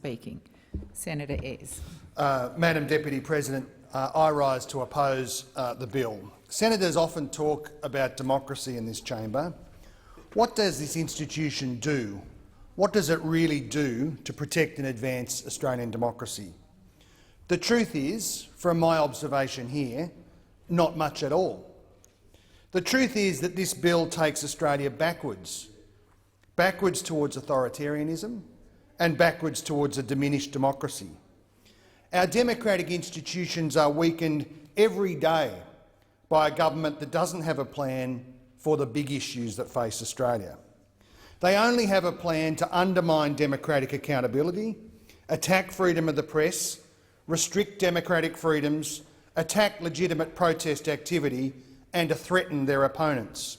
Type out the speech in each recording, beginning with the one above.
speaking. Senator Ayres. Madam Deputy President, I rise to oppose the bill. Senators often talk about democracy in this chamber. What does this institution do? What does it really do to protect and advance Australian democracy? The truth is, from my observation here, not much at all. The truth is that this bill takes Australia backwards towards authoritarianism and backwards towards a diminished democracy. Our democratic institutions are weakened every day by a government that doesn't have a plan for the big issues that face Australia. They only have a plan to undermine democratic accountability, attack freedom of the press, restrict democratic freedoms, attack legitimate protest activity and to threaten their opponents.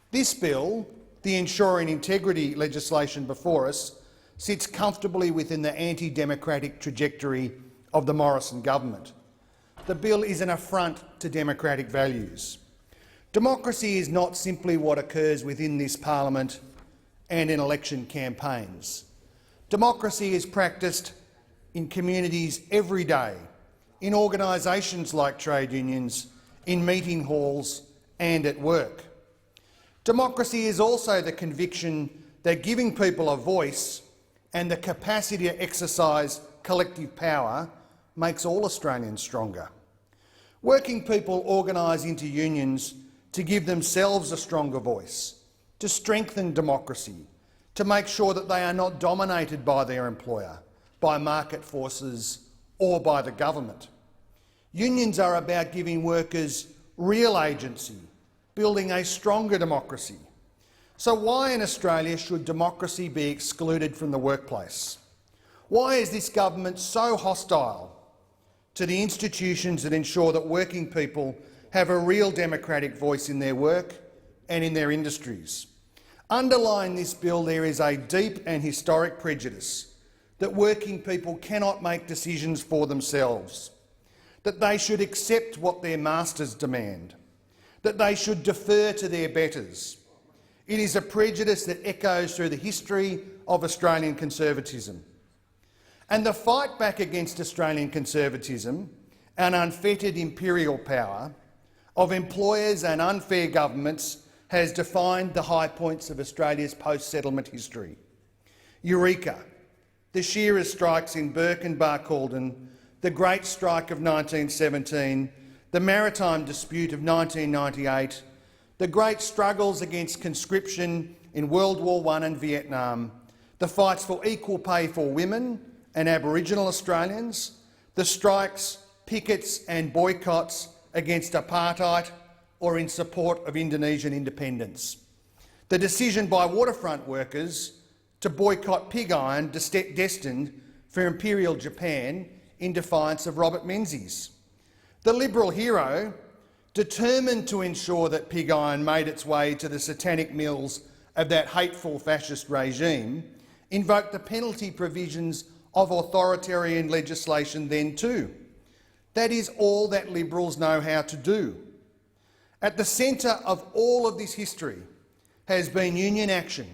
This bill, the ensuring integrity legislation before us, sits comfortably within the anti-democratic trajectory of the Morrison government. The bill is an affront to democratic values. Democracy is not simply what occurs within this parliament and in election campaigns. Democracy is practiced in communities every day, in organisations like trade unions, in meeting halls and at work. Democracy is also the conviction that giving people a voice and the capacity to exercise collective power makes all Australians stronger. Working people organise into unions to give themselves a stronger voice, to strengthen democracy, to make sure that they are not dominated by their employer, by market forces or by the government. Unions are about giving workers real agency, building a stronger democracy. So why in Australia should democracy be excluded from the workplace? Why is this government so hostile to the institutions that ensure that working people have a real democratic voice in their work and in their industries? Underlying this bill, there is a deep and historic prejudice that working people cannot make decisions for themselves, that they should accept what their masters demand, that they should defer to their betters. It is a prejudice that echoes through the history of Australian conservatism. And the fight back against Australian conservatism and unfettered imperial power of employers and unfair governments has defined the high points of Australia's post-settlement history. Eureka, the shearers' strikes in Burke and Barcaldine, the Great Strike of 1917, the Maritime Dispute of 1998, the great struggles against conscription in World War I and Vietnam, the fights for equal pay for women and Aboriginal Australians, the strikes, pickets and boycotts against apartheid or in support of Indonesian independence, the decision by waterfront workers to boycott pig iron destined for Imperial Japan in defiance of Robert Menzies, the Liberal hero determined to ensure that pig iron made its way to the satanic mills of that hateful fascist regime, invoked the penalty provisions of authoritarian legislation then too. That is all that Liberals know how to do. At the centre of all of this history has been union action,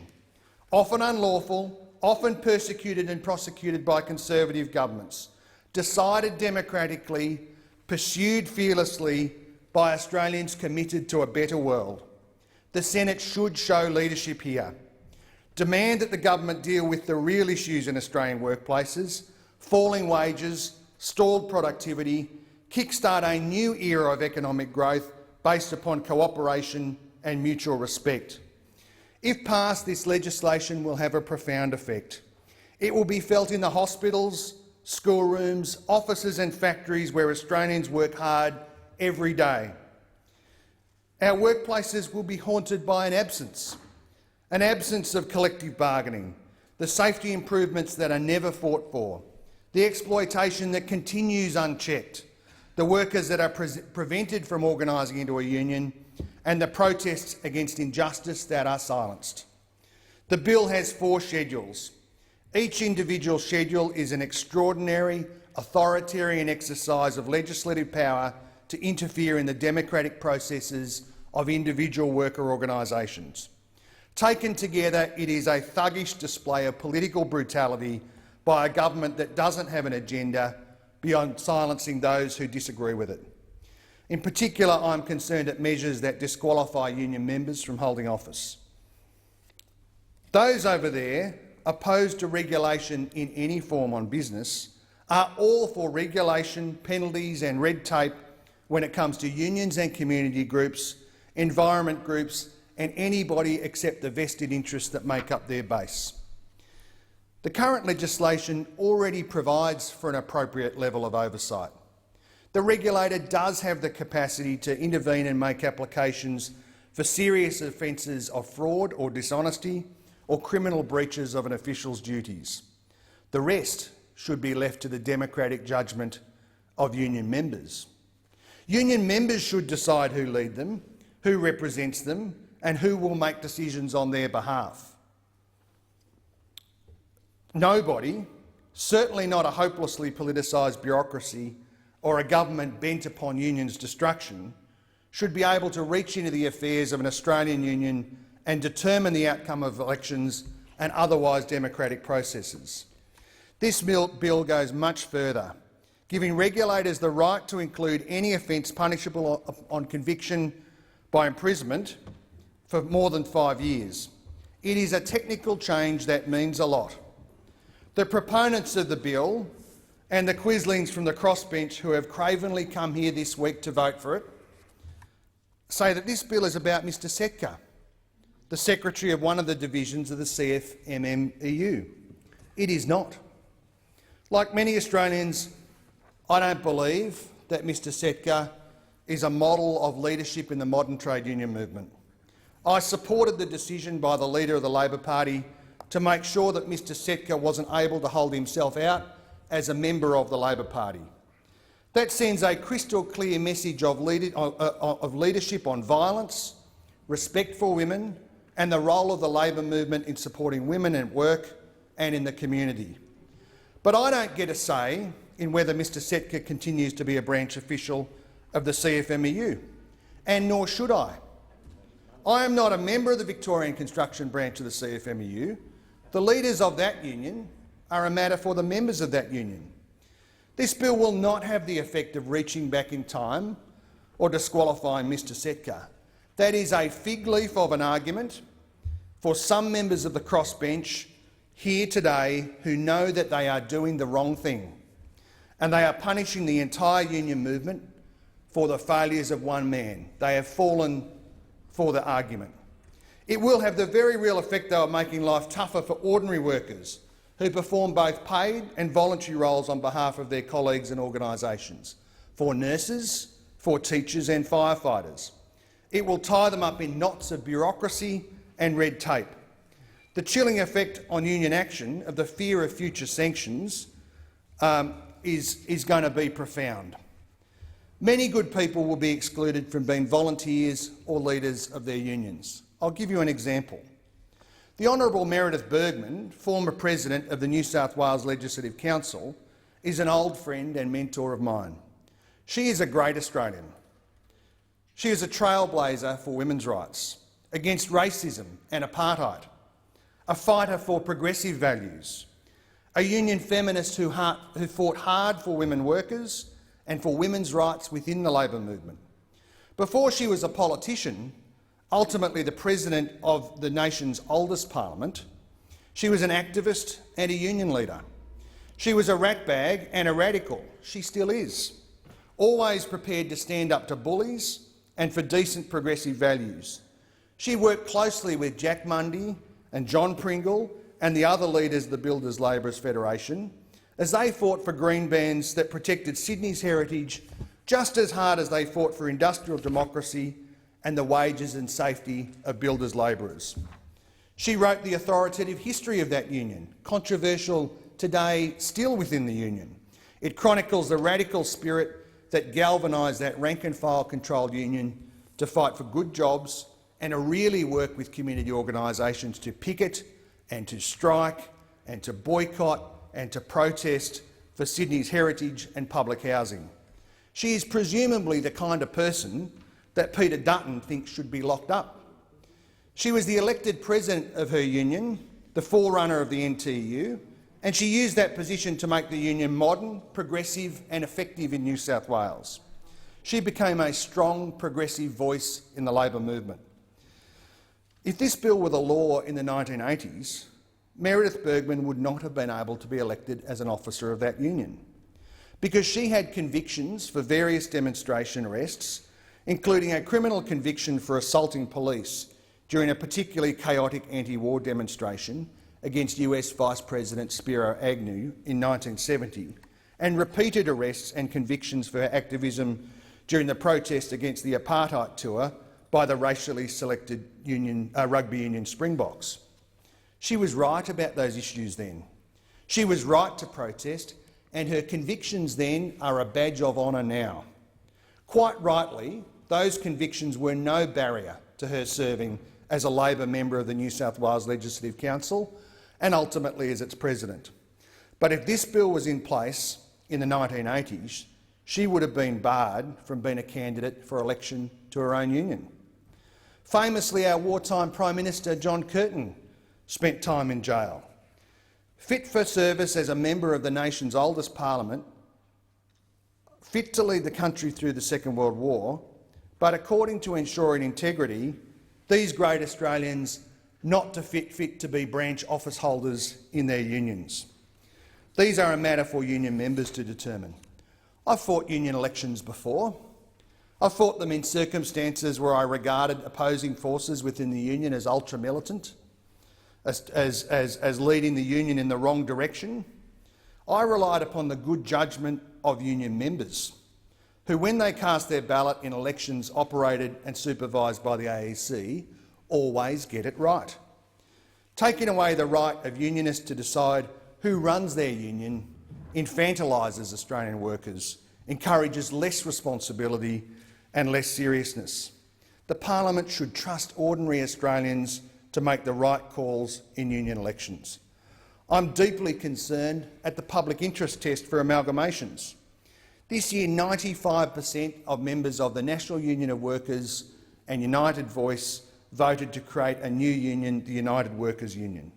often unlawful, often persecuted and prosecuted by Conservative governments, decided democratically, pursued fearlessly by Australians committed to a better world. The Senate should show leadership here. Demand that the government deal with the real issues in Australian workplaces, falling wages, stalled productivity, kickstart a new era of economic growth based upon cooperation and mutual respect. If passed, this legislation will have a profound effect. It will be felt in the hospitals, schoolrooms, offices and factories where Australians work hard every day. Our workplaces will be haunted by an absence of collective bargaining, the safety improvements that are never fought for, the exploitation that continues unchecked, the workers that are prevented from organising into a union, and the protests against injustice that are silenced. The bill has 4 schedules. Each individual schedule is an extraordinary, authoritarian exercise of legislative power to interfere in the democratic processes of individual worker organisations. Taken together, it is a thuggish display of political brutality by a government that doesn't have an agenda beyond silencing those who disagree with it. In particular, I'm concerned at measures that disqualify union members from holding office. Those over there opposed to regulation in any form on business are all for regulation, penalties and red tape when it comes to unions and community groups, environment groups and anybody except the vested interests that make up their base. The current legislation already provides for an appropriate level of oversight. The regulator does have the capacity to intervene and make applications for serious offences of fraud or dishonesty or criminal breaches of an official's duties. The rest should be left to the democratic judgment of union members. Union members should decide who lead them, who represents them and who will make decisions on their behalf. Nobody, certainly not a hopelessly politicised bureaucracy or a government bent upon unions' destruction, should be able to reach into the affairs of an Australian union and determine the outcome of elections and otherwise democratic processes. This bill goes much further, giving regulators the right to include any offence punishable on conviction by imprisonment for more than 5 years. It is a technical change that means a lot. The proponents of the bill and the quislings from the crossbench who have cravenly come here this week to vote for it say that this bill is about Mr Setka, the secretary of one of the divisions of the CFMMEU. It is not. Like many Australians, I don't believe that Mr Setka is a model of leadership in the modern trade union movement. I supported the decision by the Leader of the Labor Party to make sure that Mr Setka wasn't able to hold himself out as a member of the Labor Party. That sends a crystal clear message of leadership on violence, respect for women and the role of the labour movement in supporting women at work and in the community. But I don't get a say in whether Mr Setka continues to be a branch official of the CFMEU, and nor should I. I am not a member of the Victorian Construction Branch of the CFMEU. The leaders of that union are a matter for the members of that union. This bill will not have the effect of reaching back in time or disqualifying Mr Setka. That is a fig leaf of an argument for some members of the crossbench here today who know that they are doing the wrong thing, and they are punishing the entire union movement for the failures of one man. They have fallen for the argument. It will have the very real effect, though, of making life tougher for ordinary workers who perform both paid and voluntary roles on behalf of their colleagues and organisations, for nurses, for teachers and firefighters. It will tie them up in knots of bureaucracy and red tape. The chilling effect on union action of the fear of future sanctions is going to be profound. Many good people will be excluded from being volunteers or leaders of their unions. I'll give you an example. The Honourable Meredith Bergman, former President of the New South Wales Legislative Council, is an old friend and mentor of mine. She is a great Australian. She is a trailblazer for women's rights, against racism and apartheid, a fighter for progressive values, a union feminist who fought hard for women workers and for women's rights within the labour movement. Before she was a politician, ultimately the president of the nation's oldest parliament, she was an activist and a union leader. She was a ratbag and a radical. She still is. Always prepared to stand up to bullies and for decent progressive values. She worked closely with Jack Mundy and John Pringle and the other leaders of the Builders Labourers Federation as they fought for green bans that protected Sydney's heritage just as hard as they fought for industrial democracy and the wages and safety of builders' labourers. She wrote the authoritative history of that union, controversial today still within the union. It chronicles the radical spirit that galvanised that rank-and-file controlled union to fight for good jobs and to really work with community organisations to picket and to strike and to boycott and to protest for Sydney's heritage and public housing. She is presumably the kind of person that Peter Dutton thinks should be locked up. She was the elected president of her union, the forerunner of the NTU, and she used that position to make the union modern, progressive and effective in New South Wales. She became a strong, progressive voice in the Labor movement. If this bill were the law in the 1980s, Meredith Bergman would not have been able to be elected as an officer of that union, because she had convictions for various demonstration arrests, including a criminal conviction for assaulting police during a particularly chaotic anti-war demonstration against US Vice President Spiro Agnew in 1970, and repeated arrests and convictions for her activism during the protest against the apartheid tour by the racially selected rugby union Springboks. She was right about those issues then. She was right to protest, and her convictions then are a badge of honour now. Quite rightly, those convictions were no barrier to her serving as a Labor member of the New South Wales Legislative Council and ultimately as its president. But if this bill was in place in the 1980s, she would have been barred from being a candidate for election to her own union. Famously, our wartime Prime Minister John Curtin spent time in jail. Fit for service as a member of the nation's oldest parliament, fit to lead the country through the Second World War, but according to Ensuring Integrity, these great Australians not to fit to be branch office holders in their unions. These are a matter for union members to determine. I've fought union elections before. I've fought them in circumstances where I regarded opposing forces within the union as ultra-militant, as leading the union in the wrong direction. I relied upon the good judgment of union members, who, when they cast their ballot in elections operated and supervised by the AEC, always get it right. Taking away the right of unionists to decide who runs their union infantilises Australian workers, encourages less responsibility and less seriousness. The parliament should trust ordinary Australians to make the right calls in union elections. I'm deeply concerned at the public interest test for amalgamations. This year, 95% of members of the National Union of Workers and United Voice voted to create a new union, the United Workers Union.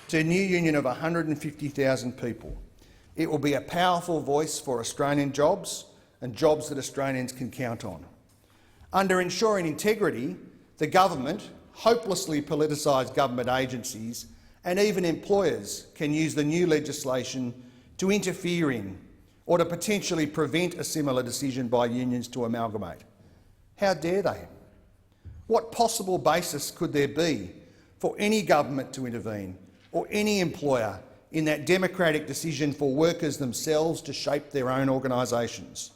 It's a new union of 150,000 people. It will be a powerful voice for Australian jobs and jobs that Australians can count on. Under Ensuring Integrity, the government, hopelessly politicised government agencies and even employers can use the new legislation to interfere in or to potentially prevent a similar decision by unions to amalgamate. How dare they? What possible basis could there be for any government to intervene or any employer in that democratic decision for workers themselves to shape their own organisations?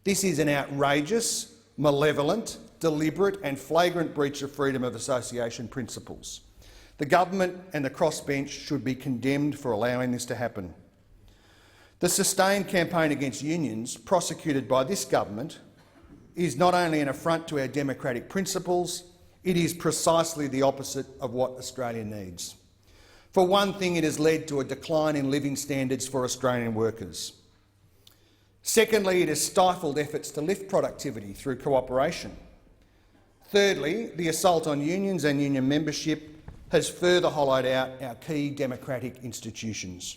This is an outrageous, malevolent, deliberate and flagrant breach of freedom of association principles. The government and the crossbench should be condemned for allowing this to happen. The sustained campaign against unions prosecuted by this government is not only an affront to our democratic principles, it is precisely the opposite of what Australia needs. For one thing, it has led to a decline in living standards for Australian workers. Secondly, it has stifled efforts to lift productivity through cooperation. Thirdly, the assault on unions and union membership has further hollowed out our key democratic institutions.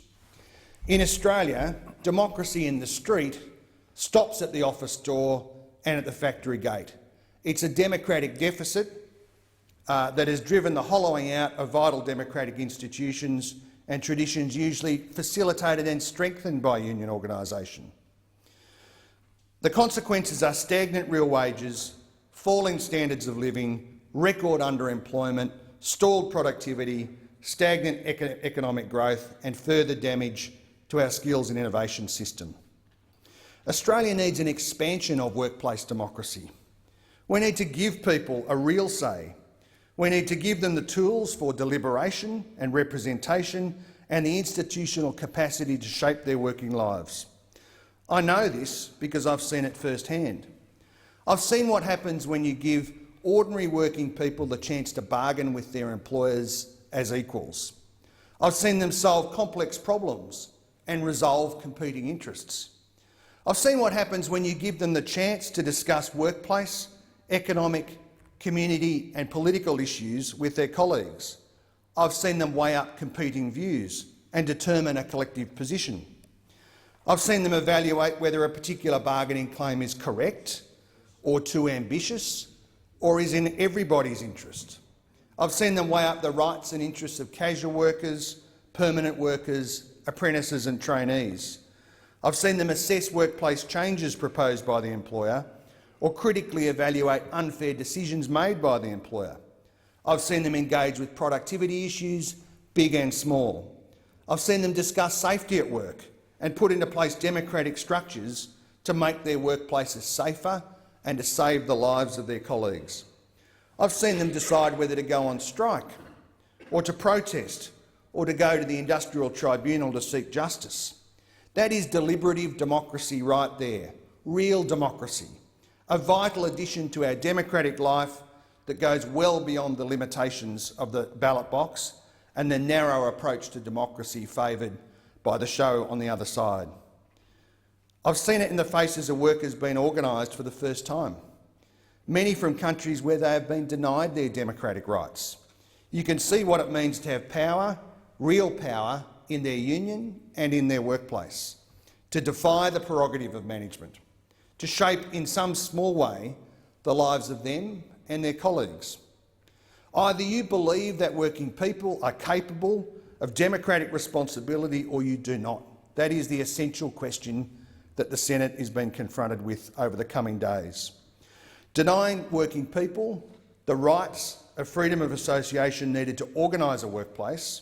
In Australia, democracy in the street stops at the office door and at the factory gate. It's a democratic deficit that has driven the hollowing out of vital democratic institutions and traditions usually facilitated and strengthened by union organisation. The consequences are stagnant real wages, falling standards of living, record underemployment, stalled productivity, stagnant economic growth and further damage to our skills and innovation system. Australia needs an expansion of workplace democracy. We need to give people a real say. We need to give them the tools for deliberation and representation and the institutional capacity to shape their working lives. I know this because I've seen it firsthand. I've seen what happens when you give ordinary working people the chance to bargain with their employers as equals. I've seen them solve complex problems and resolve competing interests. I've seen what happens when you give them the chance to discuss workplace, economic, community and political issues with their colleagues. I've seen them weigh up competing views and determine a collective position. I've seen them evaluate whether a particular bargaining claim is correct or too ambitious or is in everybody's interest. I've seen them weigh up the rights and interests of casual workers, permanent workers, apprentices and trainees. I've seen them assess workplace changes proposed by the employer or critically evaluate unfair decisions made by the employer. I've seen them engage with productivity issues, big and small. I've seen them discuss safety at work and put into place democratic structures to make their workplaces safer and to save the lives of their colleagues. I've seen them decide whether to go on strike or to protest or to go to the Industrial Tribunal to seek justice. That is deliberative democracy right there, real democracy, a vital addition to our democratic life that goes well beyond the limitations of the ballot box and the narrow approach to democracy favoured by the show on the other side. I've seen it in the faces of workers being organised for the first time, many from countries where they have been denied their democratic rights. You can see what it means to have power, real power, in their union and in their workplace, to defy the prerogative of management, to shape in some small way the lives of them and their colleagues. Either you believe that working people are capable of democratic responsibility or you do not. That is the essential question that the Senate is being confronted with over the coming days. Denying working people the rights of freedom of association needed to organise a workplace,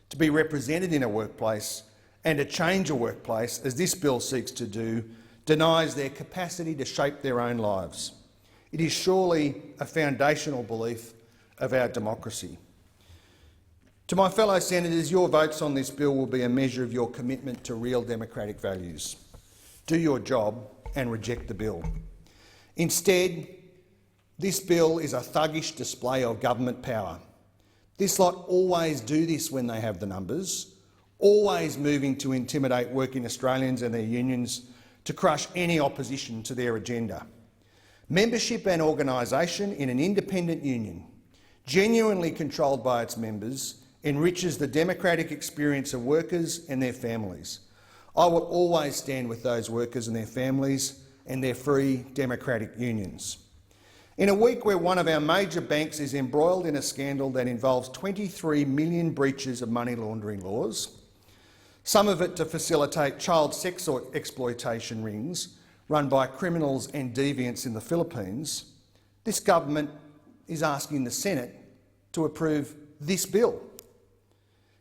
to be represented in a workplace and to change a workplace, as this bill seeks to do, denies their capacity to shape their own lives. It is surely a foundational belief of our democracy. To my fellow senators, your votes on this bill will be a measure of your commitment to real democratic values. Do your job and reject the bill. Instead, this bill is a thuggish display of government power. This lot always do this when they have the numbers, always moving to intimidate working Australians and their unions to crush any opposition to their agenda. Membership and organisation in an independent union, genuinely controlled by its members, enriches the democratic experience of workers and their families. I will always stand with those workers and their families and their free democratic unions. In a week where one of our major banks is embroiled in a scandal that involves 23 million breaches of money laundering laws, some of it to facilitate child sex exploitation rings run by criminals and deviants in the Philippines, this government is asking the Senate to approve this bill.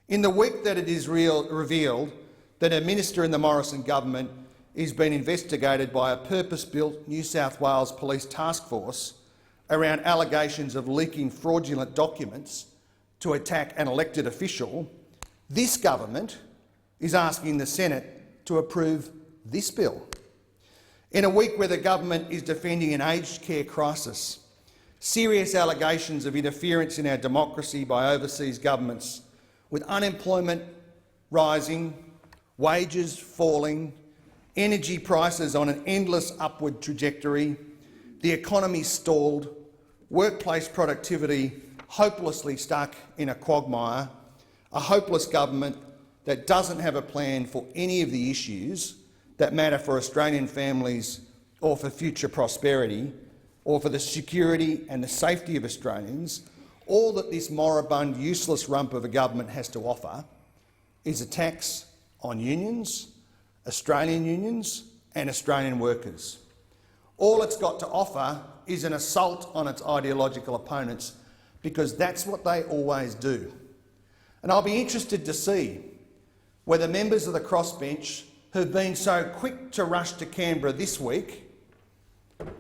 In the week that it is revealed that a minister in the Morrison government is being investigated by a purpose-built New South Wales Police Task Force around allegations of leaking fraudulent documents to attack an elected official, this government is asking the Senate to approve this bill. In a week where the government is defending an aged care crisis, serious allegations of interference in our democracy by overseas governments, with unemployment rising, wages falling, energy prices on an endless upward trajectory, the economy stalled, workplace productivity hopelessly stuck in a quagmire, a hopeless government that doesn't have a plan for any of the issues that matter for Australian families or for future prosperity or for the security and the safety of Australians. All that this moribund, useless rump of a government has to offer is a tax on unions, Australian unions and Australian workers. All it's got to offer is an assault on its ideological opponents, because that's what they always do. And I'll be interested to see whether members of the crossbench who've been so quick to rush to Canberra this week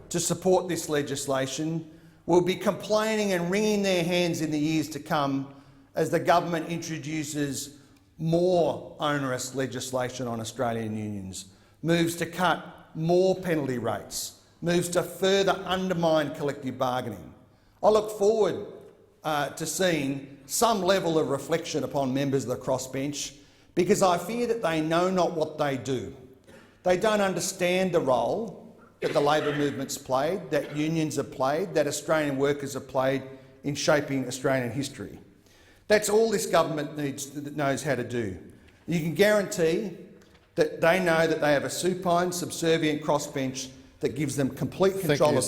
to support this legislation will be complaining and wringing their hands in the years to come as the government introduces more onerous legislation on Australian unions, moves to cut more penalty rates, moves to further undermine collective bargaining. I look forward to seeing some level of reflection upon members of the crossbench, because I fear that they know not what they do. They don't understand the role that the labour movement's played, that unions have played, that Australian workers have played in shaping Australian history. That's all this government knows how to do. You can guarantee that they know that they have a supine, subservient crossbench that gives them complete control of the